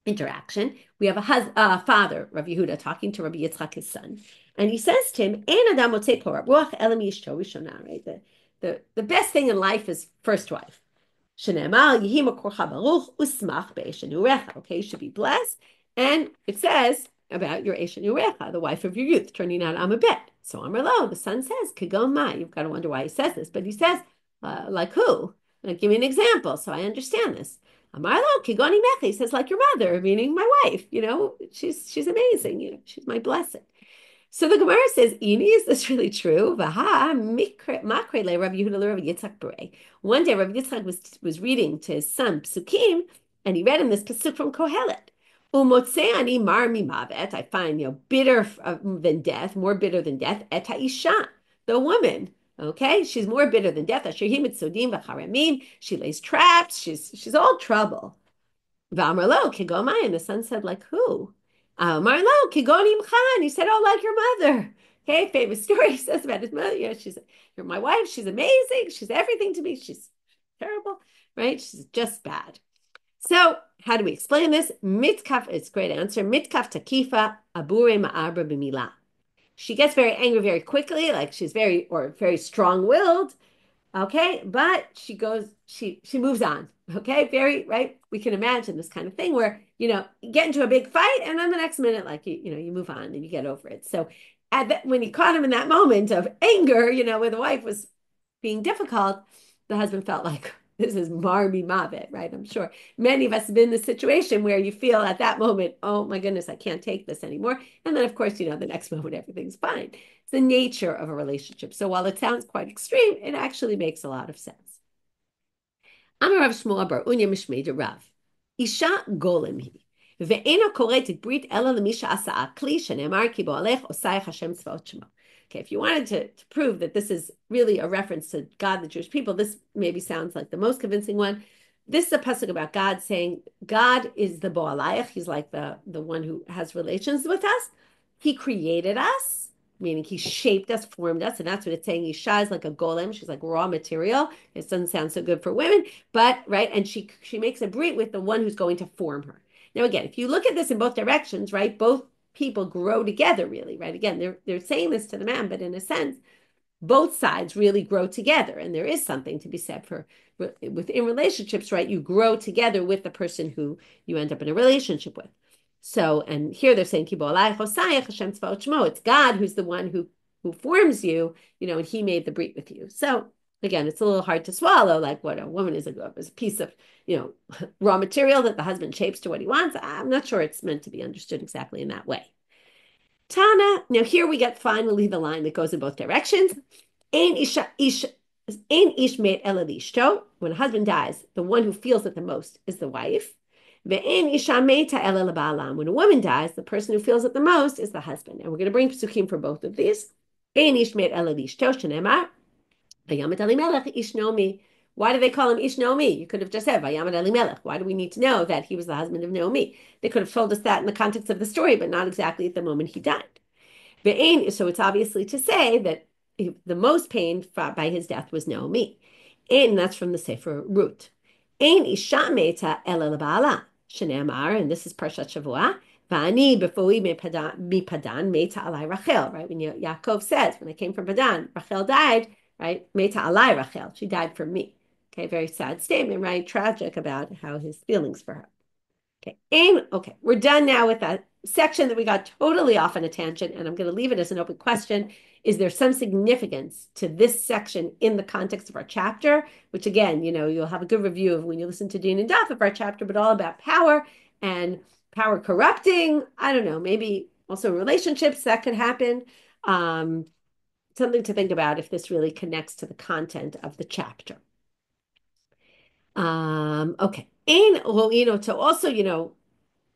interaction. We have a father, Rav Yehuda, talking to Rabbi Yitzchak, his son, and he says to him, "Ein adam motzei por ruach elam yishto rishona." Right? The best thing in life is first wife. Okay, you should be blessed. And it says about your Eshet Nurecha, the wife of your youth, turning out Amabet. So Amarlo, the son says, Kagon Ma. You've got to wonder why he says this, but he says, like who? Like, give me an example so I understand this. Amarlo, Kigoni Mecha. He says, like your mother, meaning my wife. She's amazing. She's my blessing. So the Gemara says, Ini, is this really true? One day Rabbi Yitzchak was reading to his son Psukim, and he read him this Pasuk from Kohelet. Umotzeani mar mimavet. I find, bitter than death, more bitter than death, et ha'isha, the woman. Okay, she's more bitter than death. She lays traps. She's all trouble. V'amar lo kigomai, and the son said, like who? Amar lo kigoni imcha, and he said, oh, like your mother. Okay, famous story he says about his mother. You're my wife. She's amazing. She's everything to me. She's terrible, right? She's just bad. So how do we explain this? Mitkaf, it's a great answer. Mitkaf takifa abure ma'arba b'milah. She gets very angry very quickly, like she's very strong-willed. Okay, but she moves on. Okay, very right. We can imagine this kind of thing where you get into a big fight, and then the next minute, like you move on and you get over it. So, when he caught him in that moment of anger, where the wife was being difficult, the husband felt like this is marmi mavet, right? I'm sure many of us have been in this situation where you feel at that moment, oh my goodness, I can't take this anymore, and then of course, the next moment everything's fine. It's the nature of a relationship. So while it sounds quite extreme, it actually makes a lot of sense. Amar Rav Shmuel bar Unya Mishmei de Rav. Isha golem hi. Ve'ena koret brit ela lemisha asa'a kli shenemar ki bo'alech osayach Hashem tzvaot shemo. Okay, if you wanted to prove that this is really a reference to God, the Jewish people, this maybe sounds like the most convincing one. This is a pasuk about God saying God is the bo'alayach. He's like the one who has relations with us. He created us, meaning he shaped us, formed us, and that's what it's saying. Isha is like a golem. She's like raw material. It doesn't sound so good for women, but right, and she makes a brit with the one who's going to form her. Now, again, if you look at this in both directions, right, both people grow together, really, right? Again, they're saying this to the man, but in a sense, both sides really grow together, and there is something to be said for within relationships, right? You grow together with the person who you end up in a relationship with. So, and here they're saying, it's God who's the one who forms you, and he made the brit with you. So again, it's a little hard to swallow, like what a woman is a piece of, raw material that the husband shapes to what he wants. I'm not sure it's meant to be understood exactly in that way. Tana, now here we get finally the line that goes in both directions. Ein ish made ela lishto. When a husband dies, the one who feels it the most is the wife. Ve'en isha meta ela leba'alam. When a woman dies, the person who feels it the most is the husband. And we're going to bring psukim for both of these. Ein ish made ela lishto shenemar. Vayamet Elimelech ish Nomi. Why do they call him Ish Nomi? You could have just said Vayamet Elimelech. Why do we need to know that he was the husband of Naomi? They could have told us that in the context of the story, but not exactly at the moment he died. So it's obviously to say that the most pained by his death was Naomi. And that's from the Sefer Ruth. Ein isha meta ela leba'ala. Shenemar, and this is Parshat Shavua. Vani befoi mipadan meta alai Rachel. Right, when Yaakov says, when I came from Padan, Rachel died. Right, meta alai Rachel. She died for me. Okay, very sad statement. Right, tragic about how his feelings for her. Okay, we're done now with that section that we got totally off on a tangent, and I'm going to leave it as an open question. Is there some significance to this section in the context of our chapter? Which again, you'll have a good review of when you listen to Din and Daf of our chapter, but all about power and power corrupting. I don't know, maybe also relationships that could happen. Something to think about if this really connects to the content of the chapter. Okay. To also,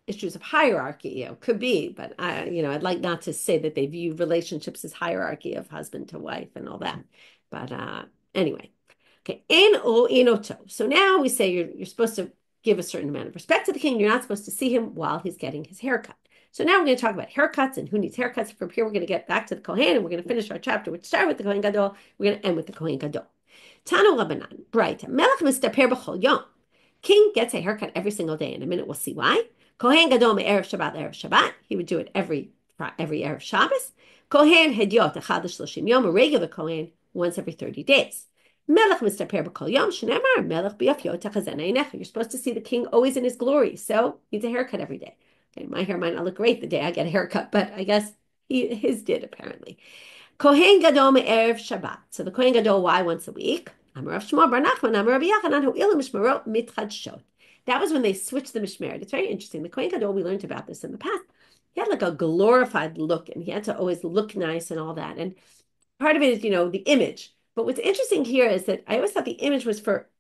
issues of hierarchy, could be, but I'd like not to say that they view relationships as hierarchy of husband to wife and all that. But anyway, okay. So now we say you're supposed to give a certain amount of respect to the king. You're not supposed to see him while he's getting his haircut. So now we're going to talk about haircuts and who needs haircuts. From here, we're going to get back to the Kohen, and we're going to finish our chapter, which started with the Kohen Gadol. We're going to end with the Kohen Gadol. Tanu Rabbanan, bright. Melech mistaper b'chol yom. King gets a haircut every single day. In a minute, we'll see why. Kohen Gadol me'erev Shabbat. He would do it every Erev Shabbos. Kohen Hedyot echad l'shloshim yom. A regular Kohen once every 30 days. Melech mistaper b'kol yom. Shenemar melech b'yafyot tachazen einecha. You're supposed to see the king always in his glory, so he needs a haircut every day. Okay, my hair might not look great the day I get a haircut, but I guess his did apparently. Kohen Gadol me'erev Shabbat. So the Kohen Gadol, why once a week? Amar Rav Shmuel bar Nachman, Amar Rabbi Yochanan, hu ilu mishmarot mitchadshot. That was when they switched the mishmeret. It's very interesting. The Kohen Gadol, we learned about this in the past. He had like a glorified look, and he had to always look nice and all that. And part of it is, the image. But what's interesting here is that I always thought the image was for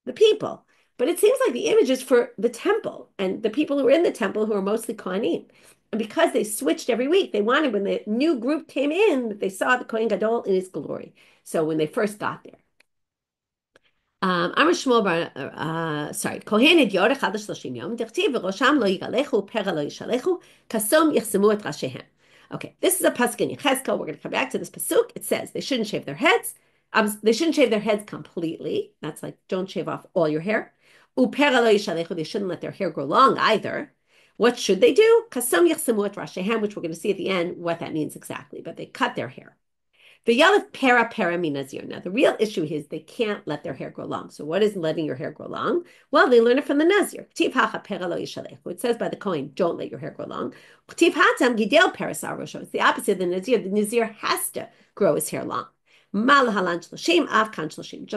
the people, but it seems like the image is for the temple and the people who are in the temple who are mostly Kohanim. And because they switched every week, they wanted when the new group came in, they saw the Kohen Gadol in his glory. So when they first got there. אמר שמואל בר, כהן הדיור אחד ל30 יום, דכתיב וראשם לא יגלחו, פרע לא ישלחו, כסום יחסמו את ראשיהם. Okay, this is a pasuk in Yechezkel. We're going to come back to this pasuk. It says they shouldn't shave their heads. They shouldn't shave their heads completely. That's like don't shave off all your hair. Upera lo yishalechu. They shouldn't let their hair grow long either. What should they do? Kasam yachsemu et rashehem, which we're going to see at the end what that means exactly. But they cut their hair. The yalef para min nazir. Now the real issue is they can't let their hair grow long. So what is letting your hair grow long? Well, they learn it from the nazir. It says by the Kohen, don't let your hair grow long. It's the opposite of the nazir. The nazir has to grow his hair long. Just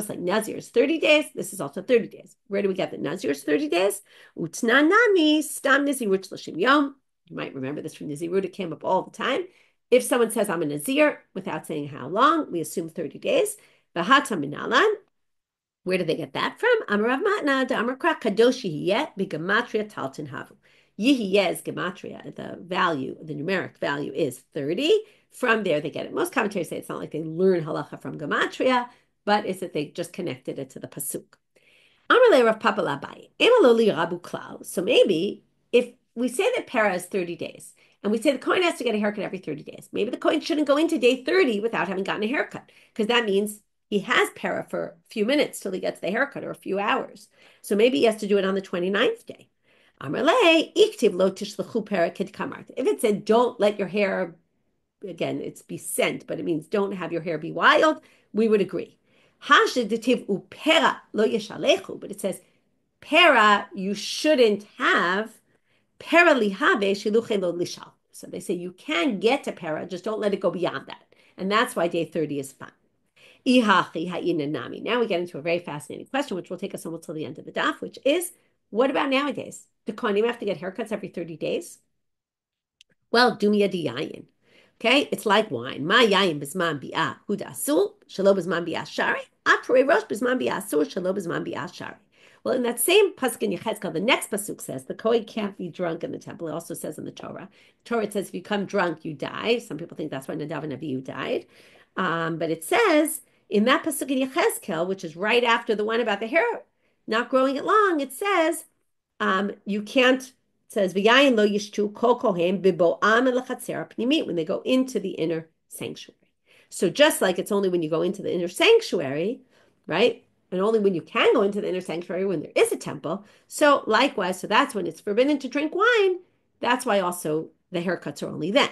like nazir is 30 days, this is also 30 days. Where do we get that nazir is 30 days? You might remember this from Nazirut. It came up all the time. If someone says, I'm a Nazir, without saying how long, we assume 30 days. V'hata minalan. Where do they get that from? Amarav matna da'amar kra kadosh yihiyeh b'gematria taltin havu. Yihiyeh is gematria. The value, the numeric value is 30. From there, they get it. Most commentators say it's not like they learn halacha from gematria, but it's that they just connected it to the pasuk. Amalei Rav Papa Labai. Emaloli rabu klal. So maybe if we say that para is 30 days, and we say the Kohen has to get a haircut every 30 days. Maybe the Kohen shouldn't go into day 30 without having gotten a haircut, because that means he has para for a few minutes till he gets the haircut, or a few hours. So maybe he has to do it on the 29th day. If it said, don't let your hair, again, it's be sent, but it means don't have your hair be wild, we would agree. But it says, para, you shouldn't have. So they say you can get to para, just don't let it go beyond that. And that's why day 30 is fine. Now we get into a very fascinating question, which will take us almost till the end of the daf, which is, what about nowadays? Do kohanim have to get haircuts every 30 days? Well, dumia di yayin. Okay, it's like wine. Ma yayin bisman bi'ah huda asul, shalo bisman bi'ah shari, apre rosh bisman bi'ah asul, shalo bisman bi'ah shari. Well, in that same pasuk in Yechezkel, the next pasuk says the Kohen can't be drunk in the temple. It also says in the Torah. Torah, it says if you come drunk, you die. Some people think that's why Nadav and Abihu died. But it says in that pasuk in Yechezkel, which is right after the one about the hair not growing it long, it says you can't. It says v'yayin lo yishtu kol kohen bibo'am elechatzer pnimit, when they go into the inner sanctuary. So just like it's only when you go into the inner sanctuary, right? And only when you can go into the inner sanctuary when there is a temple. So likewise, so that's when it's forbidden to drink wine. That's why also the haircuts are only then.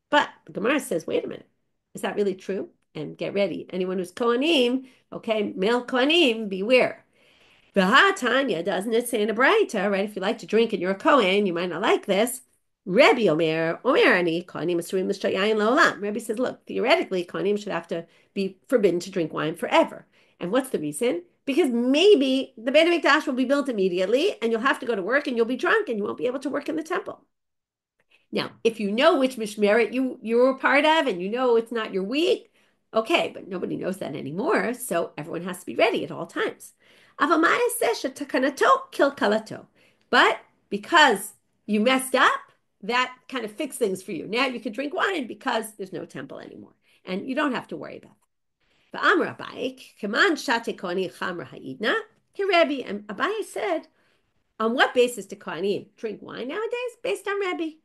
But the Gemara says, wait a minute, is that really true? And get ready. Anyone who's Kohanim, okay, male Kohanim, beware. Tanya, doesn't it say in a Braita, right? If you like to drink and you're a Kohen, you might not like this. Rabbi Omerani, Kohanim asurim l'shtayayin la'olam. Rabbi says, look, theoretically, Kohanim should have to be forbidden to drink wine forever. And what's the reason? Because maybe the Beit HaMikdash will be built immediately, and you'll have to go to work, and you'll be drunk, and you won't be able to work in the temple. Now, if you know which mishmeret you were part of, and you know it's not your week, okay, but nobody knows that anymore, so everyone has to be ready at all times. But because you messed up, that kind of fixed things for you. Now you can drink wine because there's no temple anymore, and you don't have to worry about that. And Abaye said, on what basis do Kohanim drink wine nowadays? Based on Rabbi.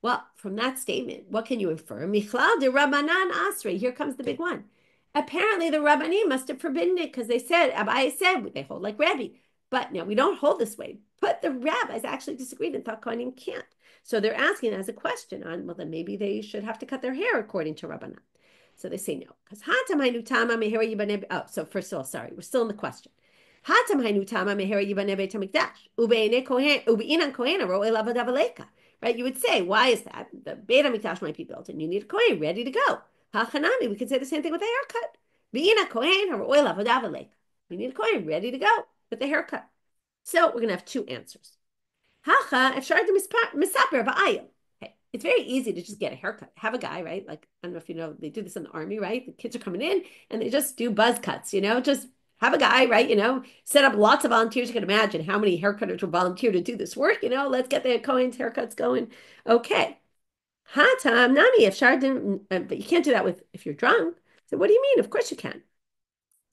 Well, from that statement, what can you infer? Michlal de Rabbanan Asri. Here comes the big one. Apparently, the Rabbanim must have forbidden it because they said, Abaye said, they hold like Rabbi. But now we don't hold this way. But the rabbis actually disagreed and thought Kohanim can't. So they're asking as a question on, well, then maybe they should have to cut their hair according to Rabbanan. So they say no. Because so first of all, sorry, we're still in the question. Right? You would say, why is that? The Beit HaMikdash might be built and you need a Kohen ready to go. We could say the same thing with a haircut. You need a Kohen ready to go with the haircut. So we're going to have two answers. It's very easy to just get a haircut. Have a guy, right? Like, I don't know if you know, they do this in the army, right? The kids are coming in and they just do buzz cuts, just have a guy, right? Set up lots of volunteers. You can imagine how many haircutters will volunteer to do this work. Let's get the Kohen's haircuts going. Okay. Hatam, Nami, but you can't do that if you're drunk. So what do you mean? Of course you can.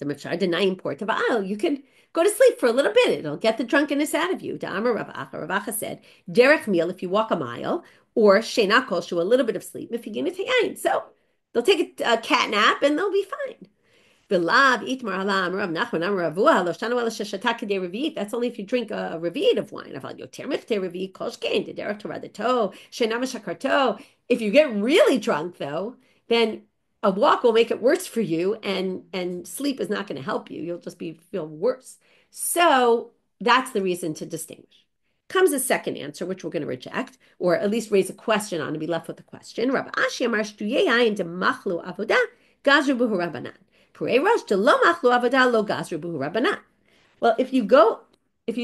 You can go to sleep for a little bit. It'll get the drunkenness out of you. Rav Acha said, derech meal if you walk a mile, or shena koshu, a little bit of sleep if you get into yain. So they'll take a cat nap and they'll be fine. That's only if you drink a revi'it of wine. If you get really drunk, though, then a walk will make it worse for you, and sleep is not going to help you. You'll just feel worse. So that's the reason to distinguish. Comes a second answer, which we're going to reject, or at least raise a question on and be left with a question. Rabbi Ashi amar shtuyei ayin demachlu avodah gazru buhu rabbanan. Well, if you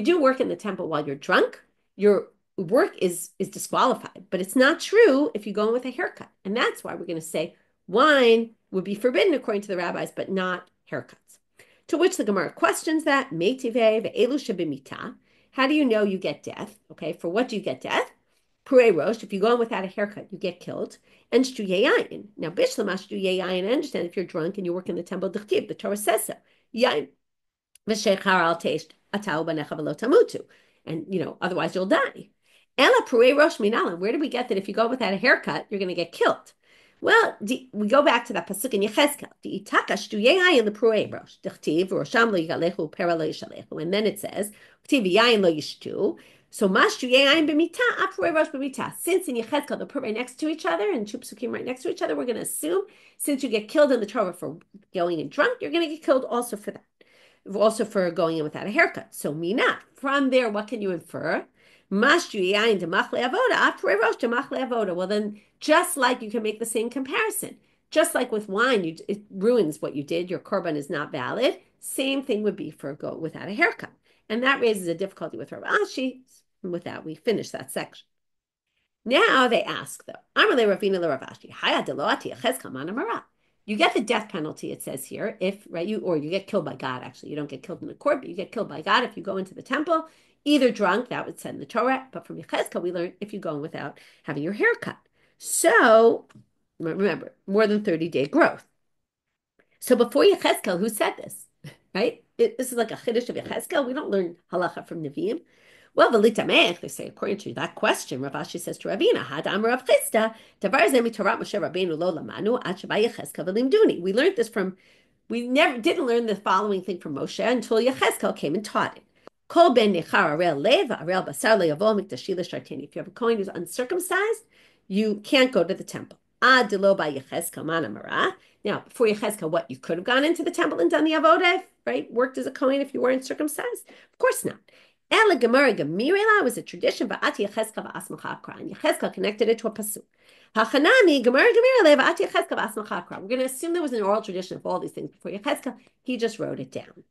do work in the temple while you're drunk, your work is disqualified. But it's not true if you go in with a haircut. And that's why we're going to say wine would be forbidden according to the rabbis, but not haircuts. To which the Gemara questions that. How do you know you get death? Okay, for what do you get death? Purei rosh, if you go in without a haircut, you get killed. And shtuyei yayin. Now, bishlama shtuyei yayin, I understand if you're drunk and you work in the temple, the Torah says so. Yayin. V'shechar al teish atau banecha v'lo tamutu. And, otherwise you'll die. Ela purei rosh minalan. Where do we get that if you go without a haircut, you're going to get killed? Well, we go back to that pasuk in Yechezkel. Di'itaka shtuyei yayin l'purei rosh. Dichtiv rosham lo yigalechu pera lo yishalechu. And then it says, k'tiv yayin lo yishtu. So since in Yechezkel they'll put right next to each other and Chupsukim right next to each other, we're going to assume since you get killed in the Torah for going in drunk, you're going to get killed also for that, also for going in without a haircut. So mina, from there, what can you infer? Well, then, just like you can make the same comparison, just like with wine, it ruins what you did. Your korban is not valid. Same thing would be for go without a haircut. And that raises a difficulty with Rav Ashi. And with that, we finish that section. Now they ask, though, you get the death penalty, it says here, if, right, you get killed by God, actually. You don't get killed in the court, but you get killed by God if you go into the temple, either drunk, that would said in the Torah, but from Yechezkel, we learned if you go in without having your hair cut. So, remember, more than 30-day growth. So before Yechezkel, who said this, right? This is like a chiddush of Yechezkel. We don't learn halacha from Nevi'im. Well, the litamech, they say, according to that question, Rav Ashi says to Ravina, Hadam Rav Chisda, Davar zemi Torah Moshe Rabbeinu lo lamanu ad sheba Yechezkel v'limduni. We learned this we never didn't learn the following thing from Moshe until Yechezkel came and taught it. Kol ben nechar arel lev, arel basar le'yavo mikdashila shartini. If you have a kohen who's uncircumcised, you can't go to the temple. Ad delo ba Yechezkel manamara. Now, before Yechezkel, what? You could have gone into the temple and done the avodah, right? Worked as a kohen if you weren't circumcised? Of course not. Ela Gemara Gemirela was a tradition, Va'ati Yechezkel v'asmacha akra. And Yechezkel connected it to a pasuk. Hachanami Gemara Gemirela Va'ati Yechezkel v'asmacha akra. We're going to assume there was an oral tradition of all these things before Yechezkel. He just wrote it down.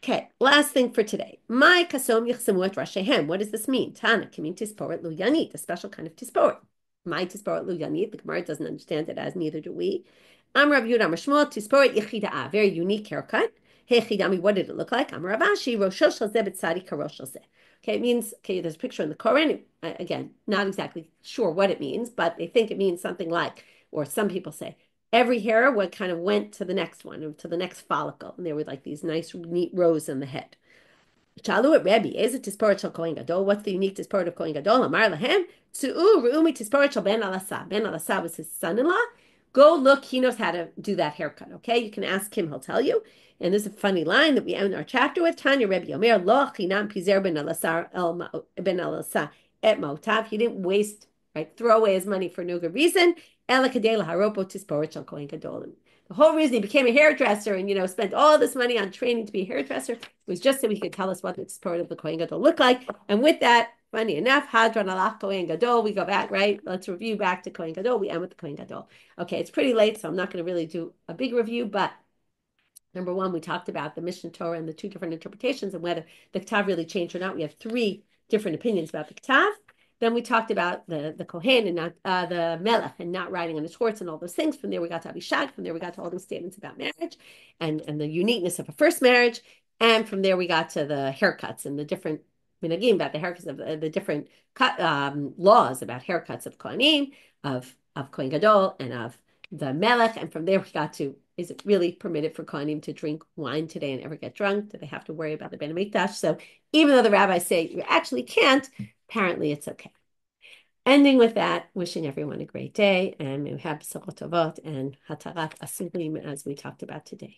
Okay, last thing for today. My kasom yichsemu et rashehem. What does this mean? Tana kimin tisporet lu yanit, a special kind of tisporet. My tisporet lu yanit. The Gemara doesn't understand it as neither do we. Am Rav Yudah Mashmuel tisporet yichidah. Very unique haircut. Hey Chidami, what did it look like? Amar Ravashi, Roshel Shel Zeh B'Tzadi Karosh Shel Zeh. Okay, it means, there's a picture in the Koran. Again, not exactly sure what it means, but they think it means something like, or some people say, every hair went to the next one, to the next follicle. And there were like these nice, neat rows in the head. Chalu at Rebbe, is it Tisporet Shel Kohen Gadol? What's the unique Tisporet of Kohen Gadol? Amar Lahem, Tzu'u Re'umi Tisporet Shel Ben Alasah. Ben Alasah was his son-in-law. Go look, he knows how to do that haircut, okay? You can ask him, he'll tell you. And there's a funny line that we end our chapter with. Tanya Rebbe Yomer, Lo Chinam Pizer Ben Alasah et Motav. He didn't waste, right, throw away his money for no good reason. Ela Kadei Laharopo Tisporet Shel Kohen Gadol. The whole reason he became a hairdresser and, spent all this money on training to be a hairdresser was just so he could tell us what the Tisporet of the Kohen Gadol looked like. And with that, funny enough, Hadran alach Kohen Gadol. We go back, right? Let's review back to Kohen Gadol. We end with the Kohen Gadol. Okay, it's pretty late, so I'm not going to really do a big review, but number one, we talked about the Mishnah Torah and the two different interpretations and whether the Ktav really changed or not. We have three different opinions about the Ktav. Then we talked about the Kohen and not the Melech and not riding on his horse and all those things. From there, we got to Avishag. From there, we got to all those statements about marriage and the uniqueness of a first marriage. And from there, we got to the haircuts and the different minhagim about the haircuts of the different laws about haircuts of Kohanim, of Kohen Gadol, and of the Melech. And from there, we got to is it really permitted for Kohanim to drink wine today and ever get drunk? Do they have to worry about the Ben Mikdash? So even though the rabbis say you actually can't, apparently it's okay. Ending with that, wishing everyone a great day, and we have B'sorot Tovot and Hatarat Asurim as we talked about today.